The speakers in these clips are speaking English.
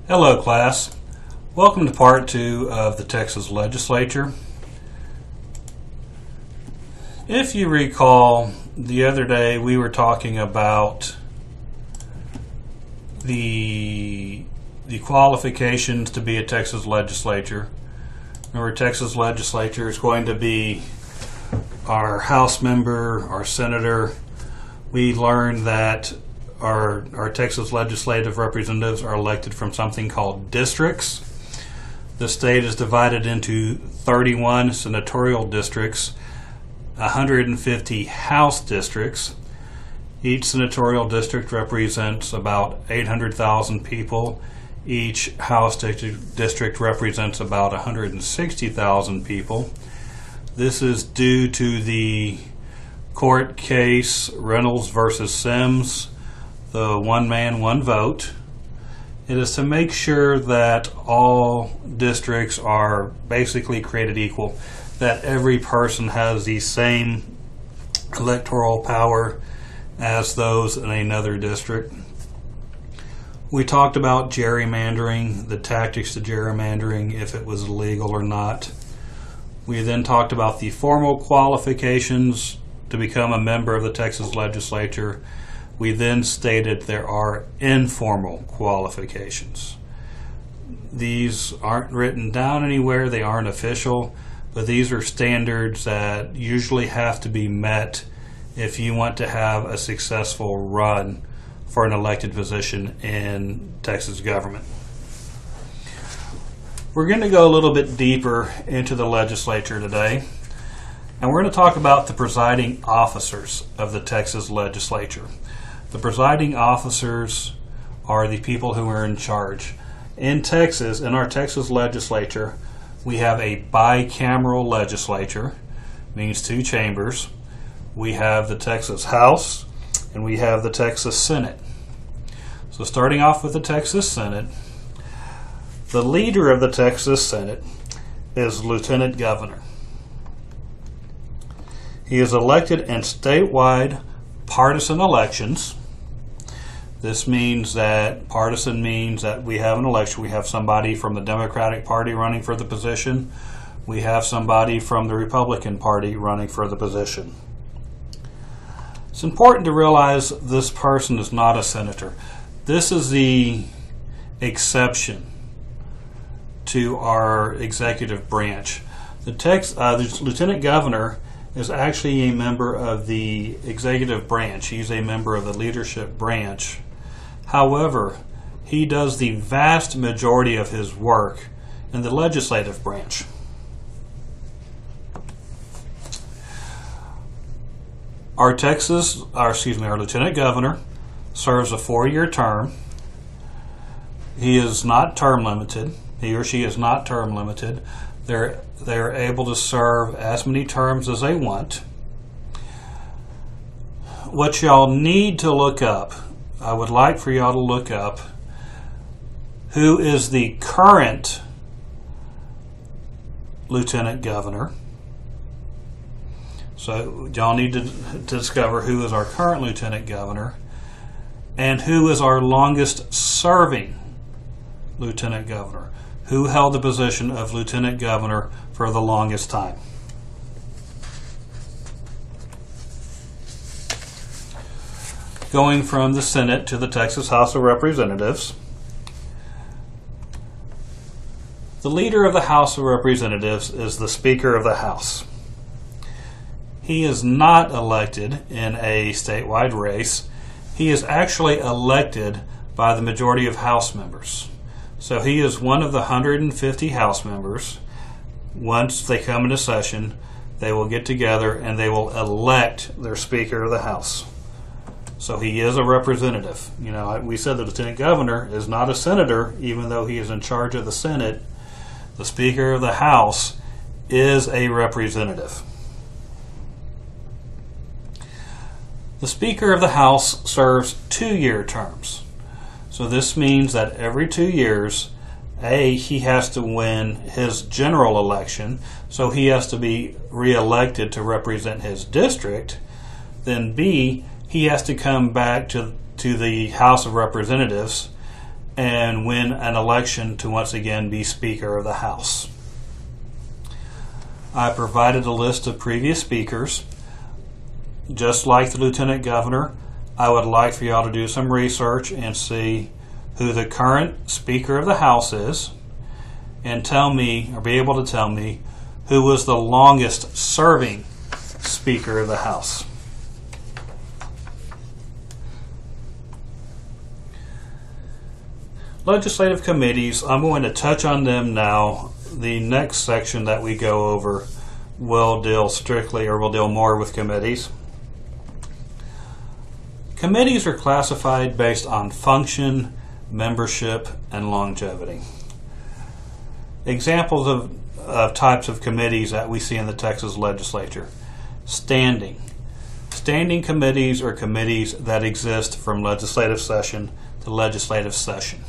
Hello class, welcome to part 2 of the Texas Legislature. If you recall, the other day we were talking about the qualifications to be a Texas Legislature. Remember, Texas Legislature is going to be our House member, our senator. We learned that our Texas legislative representatives are elected from something called districts. The state is divided into 31 senatorial districts, 150 House districts. Each senatorial district represents about 800,000 people. Each House district represents about 160,000 people. This is due to the court case Reynolds versus Sims, the one man, one vote. It is to make sure that all districts are basically created equal, that every person has the same electoral power as those in another district. We talked about gerrymandering, the tactics to gerrymandering, if it was illegal or not. We then talked about the formal qualifications to become a member of the Texas Legislature. We then stated there are informal qualifications. These aren't written down anywhere, they aren't official, but these are standards that usually have to be met if you want to have a successful run for an elected position in Texas government. We're going to go a little bit deeper into the legislature today, and we're going to talk about the presiding officers of the Texas Legislature. The presiding officers are the people who are in charge. In Texas, in our Texas Legislature, we have a bicameral legislature, means two chambers. We have the Texas House and we have the Texas Senate. So starting off with the Texas Senate, the leader of the Texas Senate is Lieutenant Governor. He is elected in statewide partisan elections. This means that partisan means that we have an election. We have somebody from the Democratic Party running for the position. We have somebody from the Republican Party running for the position. It's important to realize this person is not a senator. This is the exception to our executive branch. The Lieutenant Governor is actually a member of the executive branch. He's a member of the leadership branch. However, he does the vast majority of his work in the legislative branch. Our Lieutenant Governor serves a 4-year term. He is not term limited. He or she is not term limited. They're able to serve as many terms as they want. What y'all need to look up, I would like for y'all to look up who is the current Lieutenant Governor. So y'all need to discover who is our current Lieutenant Governor and who is our longest serving Lieutenant Governor. Who held the position of Lieutenant Governor for the longest time? Going from the Senate to the Texas House of Representatives, the leader of the House of Representatives is the Speaker of the House. He is not elected in a statewide race. He is actually elected by the majority of House members. So he is one of the 150 House members. Once they come into session, they will get together and they will elect their Speaker of the House. So he is a representative. You know, we said the Lieutenant Governor is not a senator, even though he is in charge of the Senate. The Speaker of the House is a representative. The Speaker of the House serves 2-year terms. So this means that every 2 years, he has to win his general election, so he has to be re-elected to represent his district. Then B, he has to come back to the House of Representatives and win an election to once again be Speaker of the House. I provided a list of previous speakers. Just like the Lieutenant Governor, I would like for y'all to do some research and see who the current Speaker of the House is, and tell me, or be able to tell me, who was the longest serving Speaker of the House. Legislative committees, I'm going to touch on them now. The next section that we go over will deal more with committees. Committees are classified based on function, membership, and longevity. Examples of types of committees that we see in the Texas Legislature. Standing. Standing committees are committees that exist from legislative session to legislative session.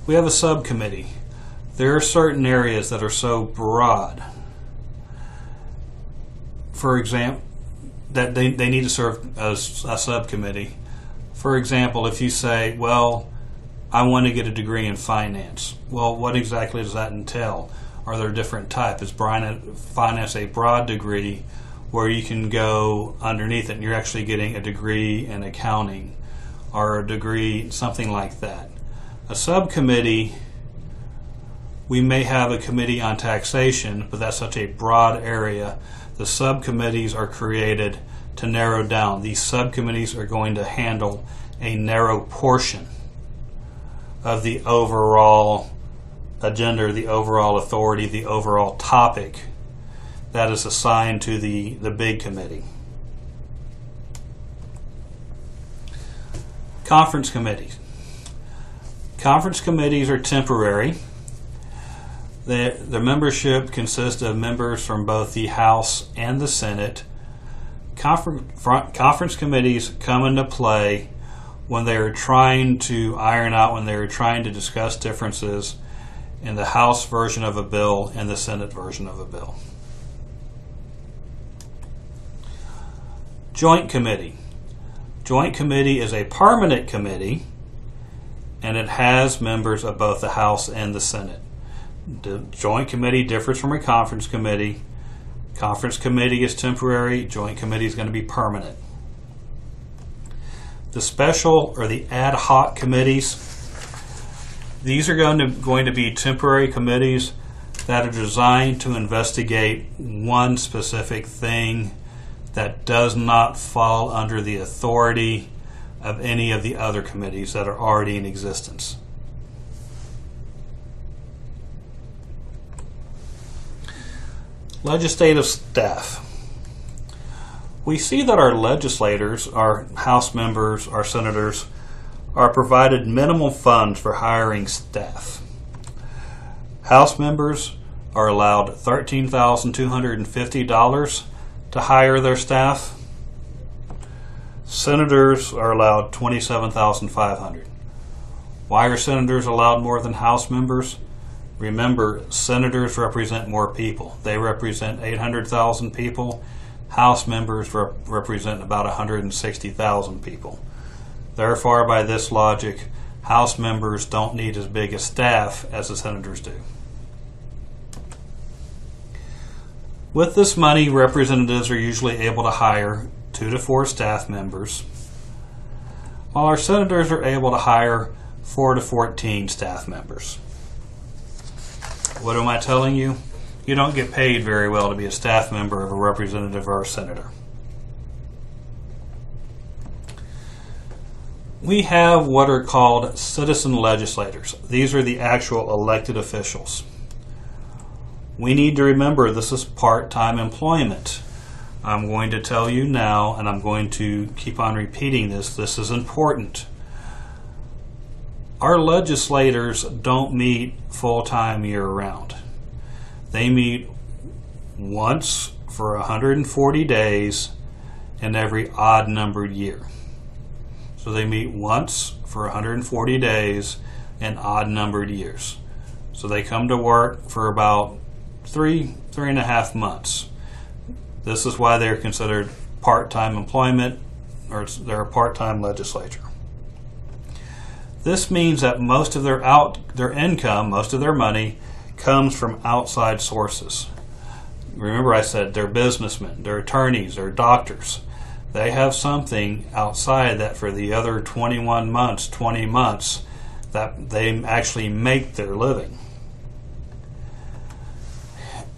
We have a subcommittee. There are certain areas that are so broad, for example, that they need to serve as a subcommittee. For example, if you say, well, I want to get a degree in finance. Well, what exactly does that entail? Are there different types? Is finance a broad degree where you can go underneath it and you're actually getting a degree in accounting or a degree, something like that? A subcommittee, we may have a committee on taxation, but that's such a broad area. The subcommittees are created to narrow down. These subcommittees are going to handle a narrow portion of the overall agenda, the overall authority, the overall topic that is assigned to the big committee. Conference committees. Conference committees are temporary. Their membership consists of members from both the House and the Senate. Conference committees come into play when they are trying to iron out, when they are trying to discuss differences in the House version of a bill and the Senate version of a bill. Joint committee. Joint committee is a permanent committee, and it has members of both the House and the Senate. The joint committee differs from a conference committee. Conference committee is temporary. Joint committee is going to be permanent. The special or the ad hoc committees, these are going to be temporary committees that are designed to investigate one specific thing that does not fall under the authority of any of the other committees that are already in existence. Legislative staff. We see that our legislators, our House members, our senators, are provided minimum funds for hiring staff. House members are allowed $13,250 to hire their staff. Senators are allowed $27,500. Why are senators allowed more than House members? Remember, senators represent more people. They represent 800,000 people. House members represent about 160,000 people. Therefore, by this logic, House members don't need as big a staff as the senators do. With this money, representatives are usually able to hire 2 to 4 staff members, while our senators are able to hire 4 to 14 staff members. What am I telling you? You don't get paid very well to be a staff member of a representative or a senator. We have what are called citizen legislators. These are the actual elected officials. We need to remember this is part-time employment. I'm going to tell you now, and I'm going to keep on repeating this. This is important. Our legislators don't meet full-time year-round. They meet once for 140 days in every odd-numbered year. So they meet once for 140 days in odd-numbered years. So they come to work for about three and a half months. This is why they're considered part-time employment, or they're a part-time legislature. This means that most of their income, most of their money, comes from outside sources. Remember I said they're businessmen, they're attorneys, they're doctors. They have something outside that for the other 21 months, 20 months, that they actually make their living.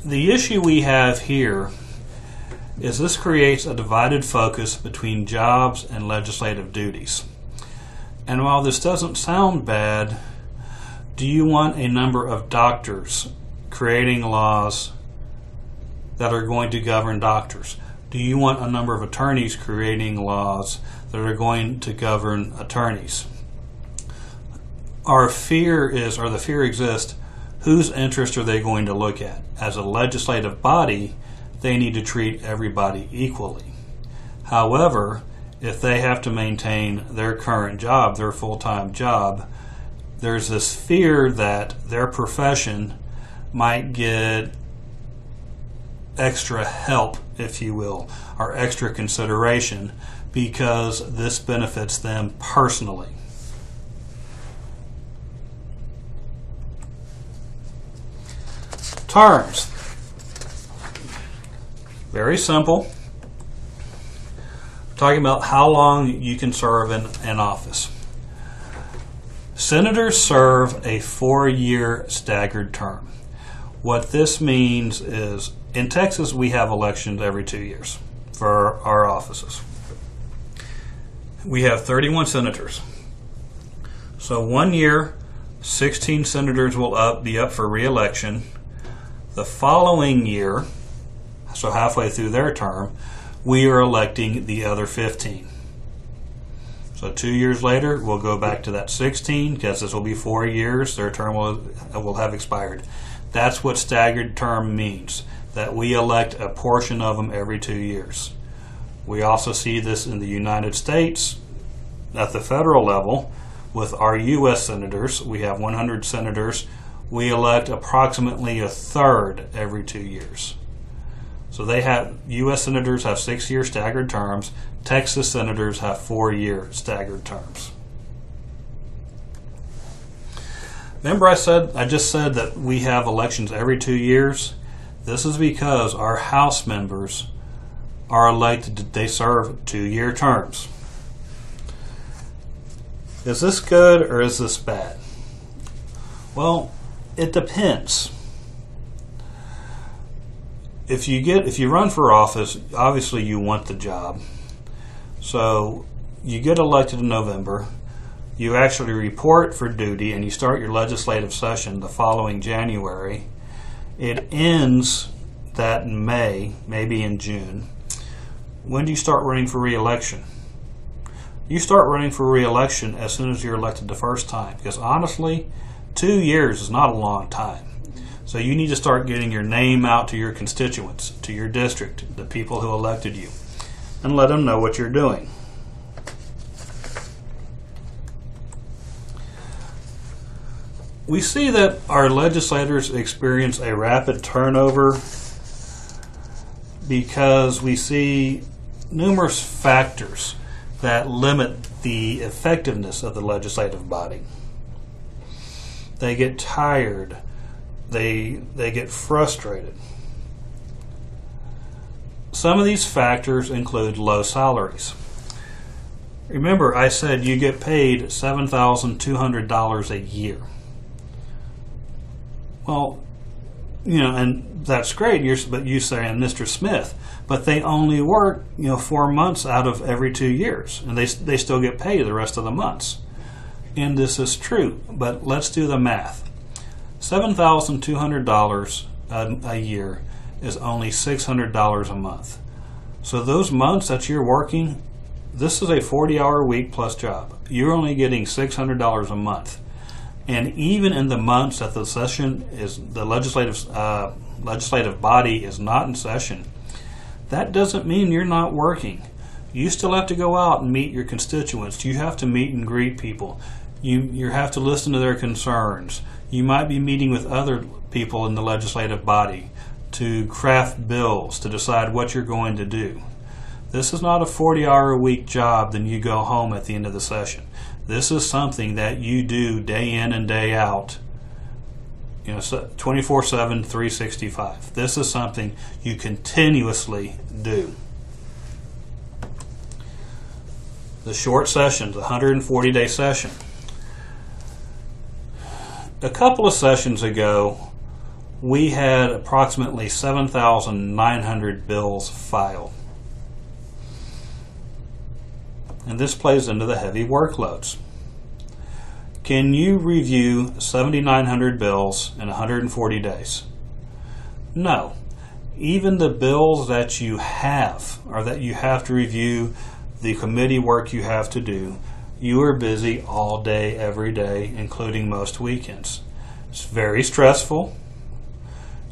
The issue we have here is this creates a divided focus between jobs and legislative duties. And while this doesn't sound bad, do you want a number of doctors creating laws that are going to govern doctors? Do you want a number of attorneys creating laws that are going to govern attorneys? Our fear is, or the fear exists, whose interest are they going to look at? As a legislative body, they need to treat everybody equally. However, if they have to maintain their current job, their full-time job, there's this fear that their profession might get extra help, if you will, or extra consideration because this benefits them personally. Terms. Very simple. Talking about how long you can serve in office. Senators serve a 4-year staggered term. What this means is, in Texas, we have elections every 2 years for our offices. We have 31 senators. So 1 year, 16 senators will be up for re-election. The following year, so halfway through their term, we are electing the other 15. So 2 years later, we'll go back to that 16, because this will be 4 years. Their term will have expired. That's what staggered term means, that we elect a portion of them every 2 years. We also see this in the United States at the federal level with our U.S. senators. We have 100 senators. We elect approximately a third every 2 years. So U.S. senators have 6-year staggered terms. Texas senators have 4-year staggered terms. Remember I just said that we have elections every 2 years? This is because our House members are elected, they serve 2-year terms. Is this good or is this bad? Well, it depends. If you run for office, obviously you want the job. So you get elected in November, you actually report for duty, and you start your legislative session the following January. It ends that in May, maybe in June. When do you start running for re-election? You start running for re-election as soon as you're elected the first time, because honestly, 2 years is not a long time. So you need to start getting your name out to your constituents, to your district, the people who elected you, and let them know what you're doing. We see that our legislators experience a rapid turnover because we see numerous factors that limit the effectiveness of the legislative body. They get tired. They get frustrated. Some of these factors include low salaries. Remember, I said you get paid $7,200 a year. Well, and that's great. But you say, and Mr. Smith, but they only work 4 months out of every 2 years, and they still get paid the rest of the months. And this is true, but let's do the math. $7,200 a year is only $600 a month. So those months that you're working, this is a 40-hour week plus job. You're only getting $600 a month. And even in the months that the legislative body is not in session, that doesn't mean you're not working. You still have to go out and meet your constituents. You have to meet and greet people. You have to listen to their concerns. You might be meeting with other people in the legislative body to craft bills, to decide what you're going to do. This is not a 40-hour-a-week job, then you go home at the end of the session. This is something that you do day in and day out, 24/7, 365. This is something you continuously do. The short session, the 140-day session. A couple of sessions ago, we had approximately 7,900 bills filed. And this plays into the heavy workloads. Can you review 7,900 bills in 140 days? No. Even the bills that you have, or that you have to review, the committee work you have to do, you are busy all day, every day, including most weekends. It's very stressful.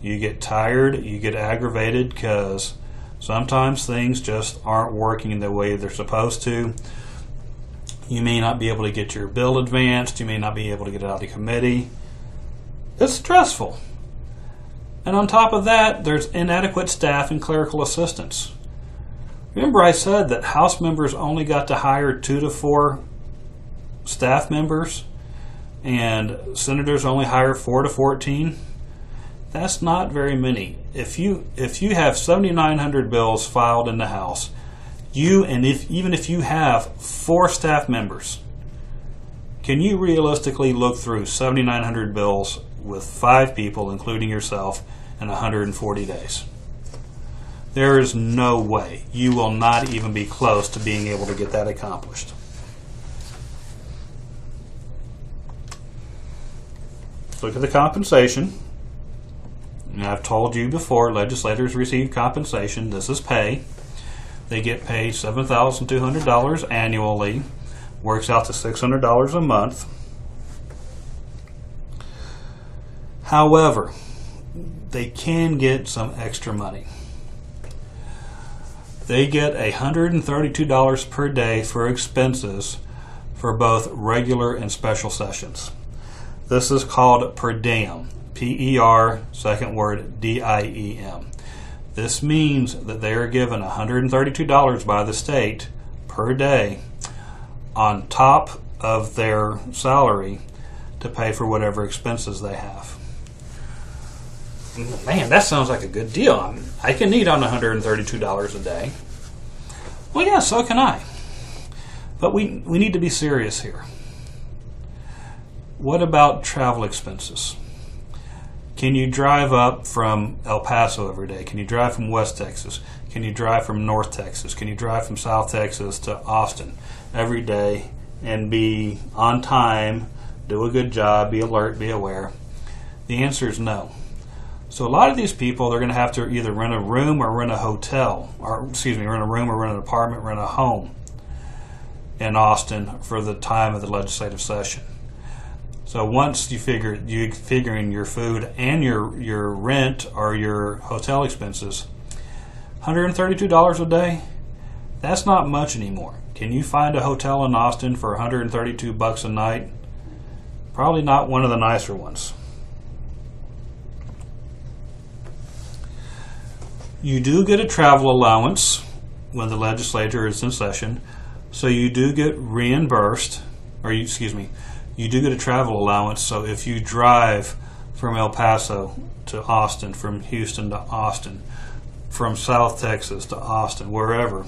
You get tired, you get aggravated because sometimes things just aren't working the way they're supposed to. You may not be able to get your bill advanced. You may not be able to get it out of committee. It's stressful. And on top of that, there's inadequate staff and clerical assistants. Remember I said that House members only got to hire 2 to 4 staff members and senators only hire 4 to 14? That's not very many. If you have 7,900 bills filed in the House, even if you have 4 staff members, can you realistically look through 7,900 bills with 5 people, including yourself, in 140 days? There is no way. You will not even be close to being able to get that accomplished. Look at the compensation. And I've told you before, legislators receive compensation. This is pay. They get paid $7,200 annually. Works out to $600 a month. However, they can get some extra money. They get $132 per day for expenses for both regular and special sessions. This is called per diem. P-E-R, second word, D-I-E-M. This means that they are given $132 by the state per day on top of their salary to pay for whatever expenses they have. Man, that sounds like a good deal. I can eat on $132 a day. Well, yeah, so can I. But we need to be serious here. What about travel expenses? Can you drive up from El Paso every day? Can you drive from West Texas? Can you drive from North Texas? Can you drive from South Texas to Austin every day and be on time, do a good job, be alert, be aware? The answer is no. So a lot of these people, they're going to have to either rent a room or rent a hotel, rent a room or rent an apartment, rent a home in Austin for the time of the legislative session. So once you figure in your food and your rent or your hotel expenses, $132 a day, that's not much anymore. Can you find a hotel in Austin for $132 a night? Probably not one of the nicer ones. You do get a travel allowance when the legislature is in session, so you do get reimbursed, you do get a travel allowance. So if you drive from El Paso to Austin, from Houston to Austin, from South Texas to Austin, wherever,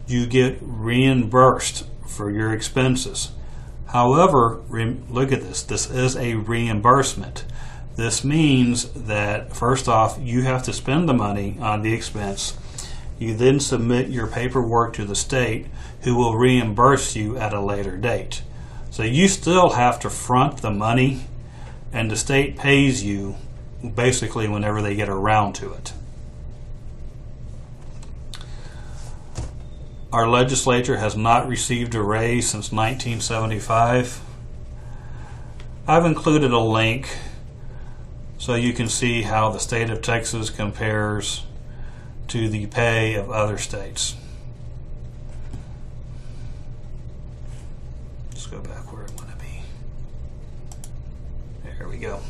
you get reimbursed for your expenses. However, look at this. This is a reimbursement. This means that, first off, you have to spend the money on the expense. You then submit your paperwork to the state, who will reimburse you at a later date. So you still have to front the money, and the state pays you basically whenever they get around to it. Our legislature has not received a raise since 1975. I've included a link so you can see how the state of Texas compares to the pay of other states. Let's go back where I want to be. There we go.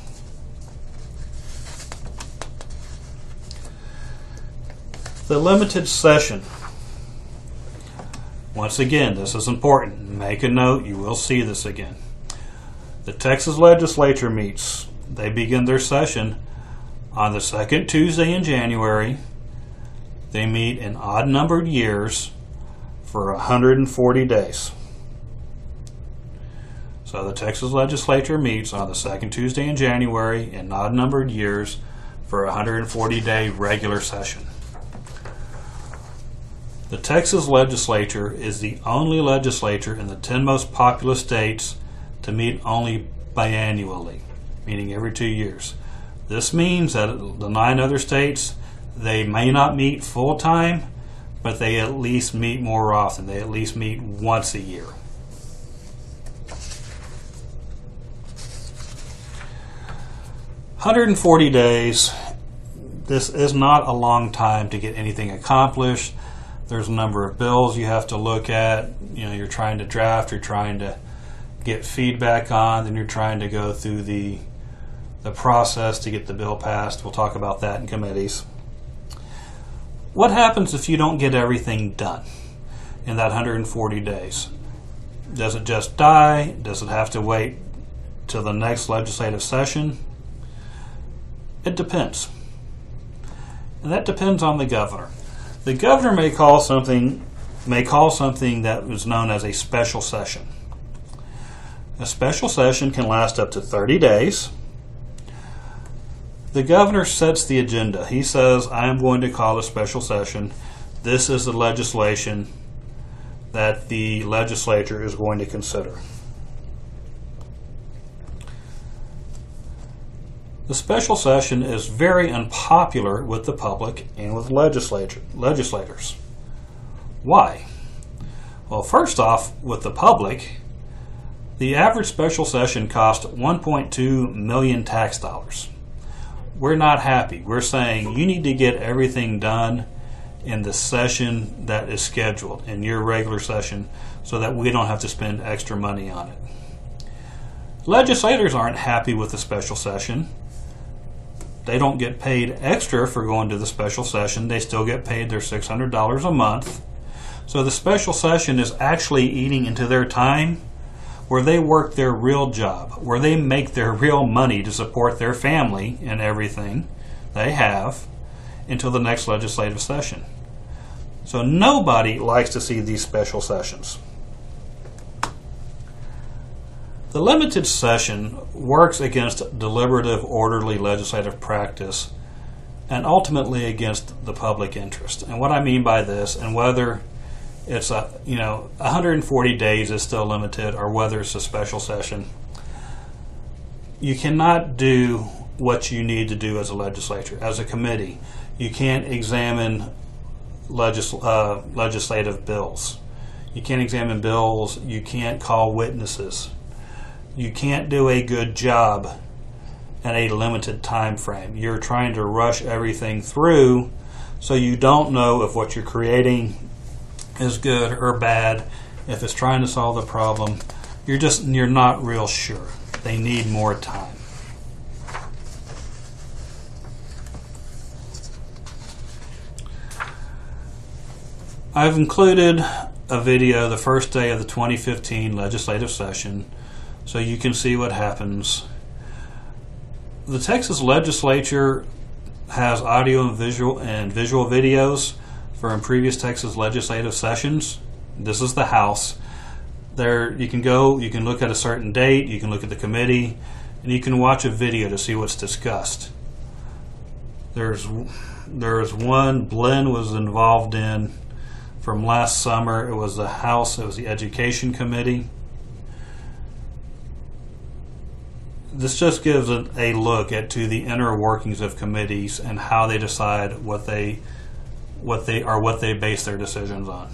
The limited session. Once again, this is important. Make a note. You will see this again. The Texas Legislature meets. They begin their session on the second Tuesday in January. They meet in odd-numbered years for 140 days. So the Texas Legislature meets on the second Tuesday in January in odd-numbered years for a 140-day regular session. The Texas Legislature is the only legislature in the 10 most populous states to meet only biannually, meaning every 2 years. This means that the 9 other states, they may not meet full-time, but they at least meet more often. They at least meet once a year. "140 days, this is not a long time to get anything accomplished. There's a number of bills you have to look at. You're trying to draft, you're trying to get feedback on, then you're trying to go through the process to get the bill passed. We'll talk about that in committees. What happens if you don't get everything done in that 140 days? Does it just die? Does it have to wait till the next legislative session? It depends. And that depends on the governor. The governor may call something that is known as a special session. A special session can last up to 30 days. The governor sets the agenda. He says, I am going to call a special session. This is the legislation that the legislature is going to consider. The special session is very unpopular with the public and with legislators. Why? Well, first off, with the public, the average special session cost 1.2 million tax dollars. We're not happy. We're saying you need to get everything done in the session that is scheduled, in your regular session, so that we don't have to spend extra money on it. Legislators aren't happy with the special session. They don't get paid extra for going to the special session. They still get paid their $600 a month. So the special session is actually eating into their time where they work their real job, where they make their real money to support their family and everything they have until the next legislative session. So nobody likes to see these special sessions. The limited session works against deliberative, orderly legislative practice and ultimately against the public interest. And what I mean by this, and whether it's 140 days is still limited or whether it's a special session, you cannot do what you need to do as a legislature, as a committee. You can't examine legislative bills. You can't examine bills. You can't call witnesses. You can't do a good job in a limited time frame. You're trying to rush everything through, so you don't know if what you're creating is good or bad, if it's trying to solve the problem. You're not real sure. They need more time. I've included a video the first day of the 2015 legislative session so you can see what happens. The Texas Legislature has audio and visual videos from previous Texas legislative sessions. This is the House. There you can go, you can look at a certain date, you can look at the committee, and you can watch a video to see what's discussed. There's one Glenn was involved in from last summer. It was the House, it was the Education Committee. This just gives a look to the inner workings of committees and how they decide what they base their decisions on.